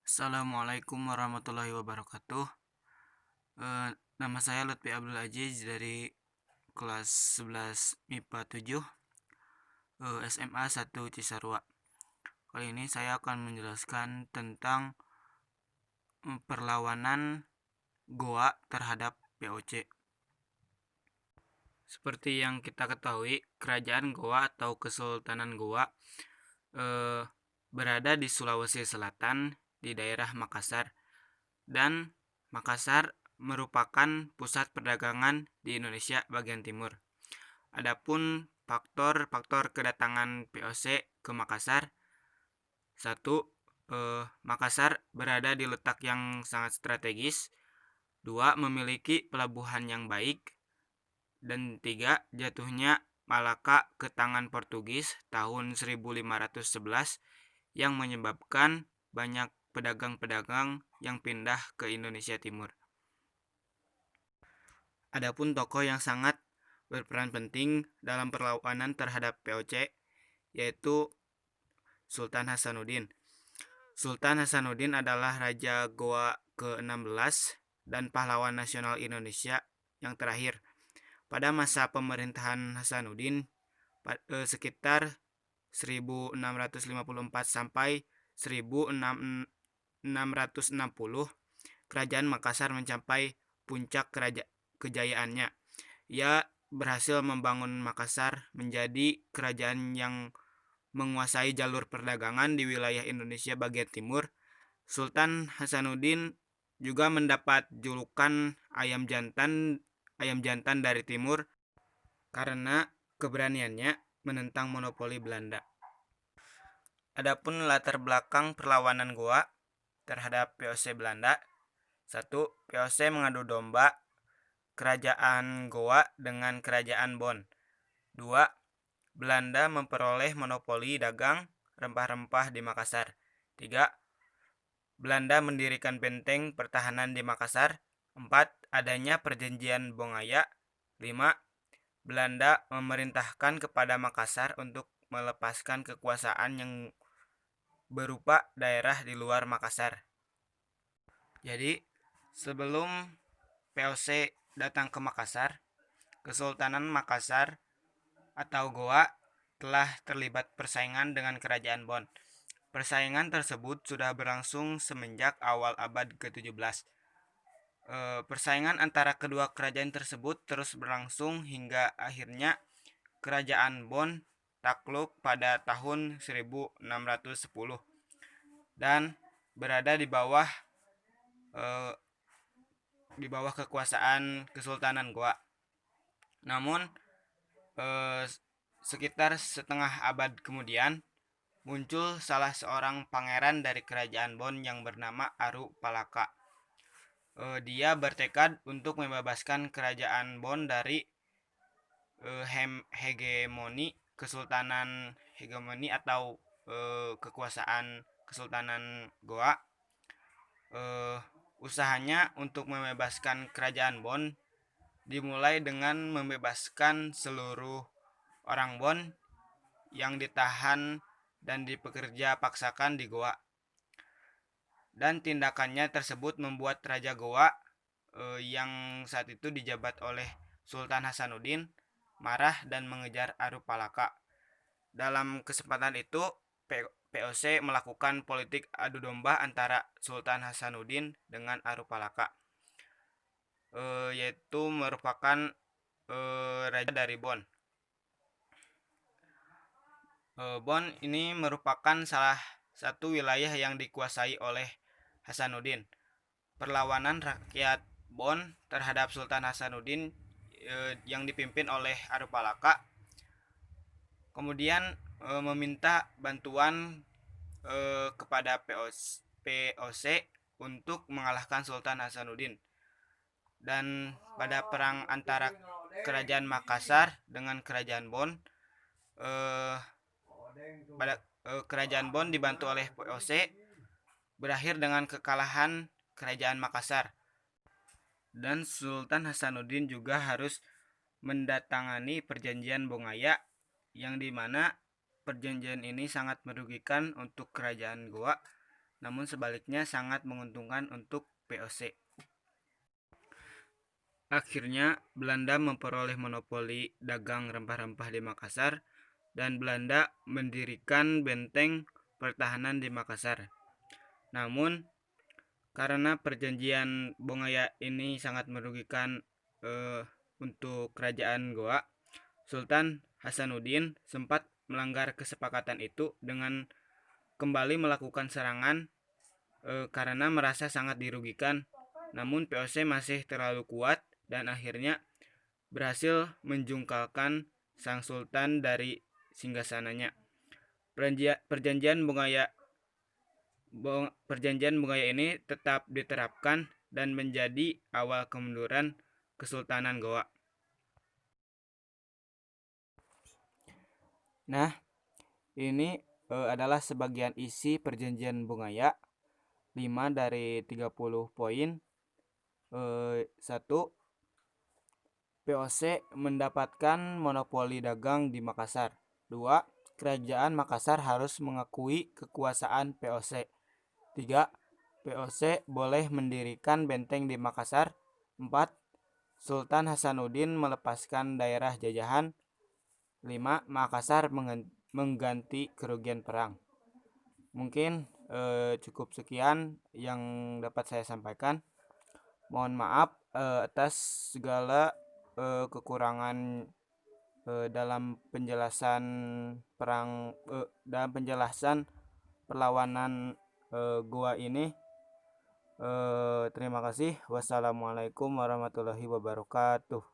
Assalamualaikum warahmatullahi wabarakatuh. Nama saya Lutfi Abdul Aziz dari kelas 11 MIPA 7 SMA 1 Cisarua. Kali ini saya akan menjelaskan tentang perlawanan Goa terhadap POC. Seperti yang kita ketahui, Kerajaan Goa atau Kesultanan Goa berada di Sulawesi Selatan di daerah Makassar, dan Makassar merupakan pusat perdagangan di Indonesia bagian timur. Adapun faktor-faktor kedatangan POC ke Makassar: satu, Makassar berada di letak yang sangat strategis. Dua, memiliki pelabuhan yang baik. Dan tiga, jatuhnya Malaka ke tangan Portugis tahun 1511 yang menyebabkan banyak pedagang-pedagang yang pindah ke Indonesia Timur. Adapun tokoh yang sangat berperan penting dalam perlawanan terhadap POC yaitu Sultan Hasanuddin. Sultan Hasanuddin adalah Raja Goa ke-16 dan pahlawan nasional Indonesia yang terakhir. Pada masa pemerintahan Hasanuddin sekitar 1654 sampai 1660, Kerajaan Makassar mencapai puncak kejayaannya. Ia berhasil membangun Makassar menjadi kerajaan yang menguasai jalur perdagangan di wilayah Indonesia bagian timur. Sultan Hasanuddin juga mendapat julukan ayam jantan dari timur karena keberaniannya menentang monopoli Belanda. Adapun latar belakang perlawanan Goa terhadap POC Belanda: satu, POC mengadu domba Kerajaan Goa dengan Kerajaan Bon. Dua, Belanda memperoleh monopoli dagang rempah-rempah di Makassar. Tiga, Belanda mendirikan benteng pertahanan di Makassar. Empat, adanya perjanjian Bongaya. Lima, Belanda memerintahkan kepada Makassar untuk melepaskan kekuasaan yang berupa daerah di luar Makassar. Jadi, sebelum POC datang ke Makassar, Kesultanan Makassar atau Goa telah terlibat persaingan dengan Kerajaan Bon. Persaingan tersebut sudah berlangsung semenjak awal abad ke-17. Persaingan antara kedua kerajaan tersebut terus berlangsung hingga akhirnya Kerajaan Bon takluk pada tahun 1610 dan berada di bawah kekuasaan Kesultanan Goa. Namun sekitar setengah abad kemudian muncul salah seorang pangeran dari Kerajaan Bon yang bernama Aru Palaka. Dia bertekad untuk membebaskan Kerajaan Bon dari hegemoni atau kekuasaan Kesultanan Goa. Usahanya untuk membebaskan Kerajaan Bon dimulai dengan membebaskan seluruh orang Bon yang ditahan dan dipekerja paksakan di Goa. Dan tindakannya tersebut membuat Raja Goa yang saat itu dijabat oleh Sultan Hasanuddin marah dan mengejar Aru Palaka. Dalam kesempatan itu, POC melakukan politik adu domba antara Sultan Hasanuddin dengan Aru Palaka, yaitu merupakan raja dari Bon. Bon ini merupakan salah satu wilayah yang dikuasai oleh Hasanuddin. Perlawanan rakyat Bon terhadap Sultan Hasanuddin yang dipimpin oleh Aru Palaka kemudian meminta bantuan kepada POC untuk mengalahkan Sultan Hasanuddin. Dan pada perang antara Kerajaan Makassar dengan Kerajaan Bon, Kerajaan Bon dibantu oleh POC berakhir dengan kekalahan Kerajaan Makassar. Dan Sultan Hasanuddin juga harus mendatangani perjanjian Bongaya, yang dimana perjanjian ini sangat merugikan untuk Kerajaan Goa. namun sebaliknya sangat menguntungkan untuk VOC. Akhirnya, Belanda memperoleh monopoli dagang rempah-rempah di Makassar, dan Belanda mendirikan benteng pertahanan di Makassar. Namun, karena perjanjian Bongaya ini sangat merugikan untuk kerajaan Goa, Sultan Hasanuddin sempat melanggar kesepakatan itu dengan kembali melakukan serangan karena merasa sangat dirugikan. Namun VOC masih terlalu kuat dan akhirnya berhasil menjungkalkan sang sultan dari singgasananya. Perjanjian Bongaya ini tetap diterapkan dan menjadi awal kemunduran Kesultanan Goa. Nah, ini adalah sebagian isi perjanjian Bongaya, 5 dari 30 poin. 1. VOC mendapatkan monopoli dagang di Makassar. 2. Kerajaan Makassar harus mengakui kekuasaan VOC. 3. VOC boleh mendirikan benteng di Makassar. 4. Sultan Hasanuddin melepaskan daerah jajahan. 5. Makassar mengganti kerugian perang. Mungkin cukup sekian yang dapat saya sampaikan. Mohon maaf atas segala kekurangan dalam penjelasan dalam penjelasan perlawanan Goa ini. Terima kasih. Wassalamualaikum warahmatullahi wabarakatuh.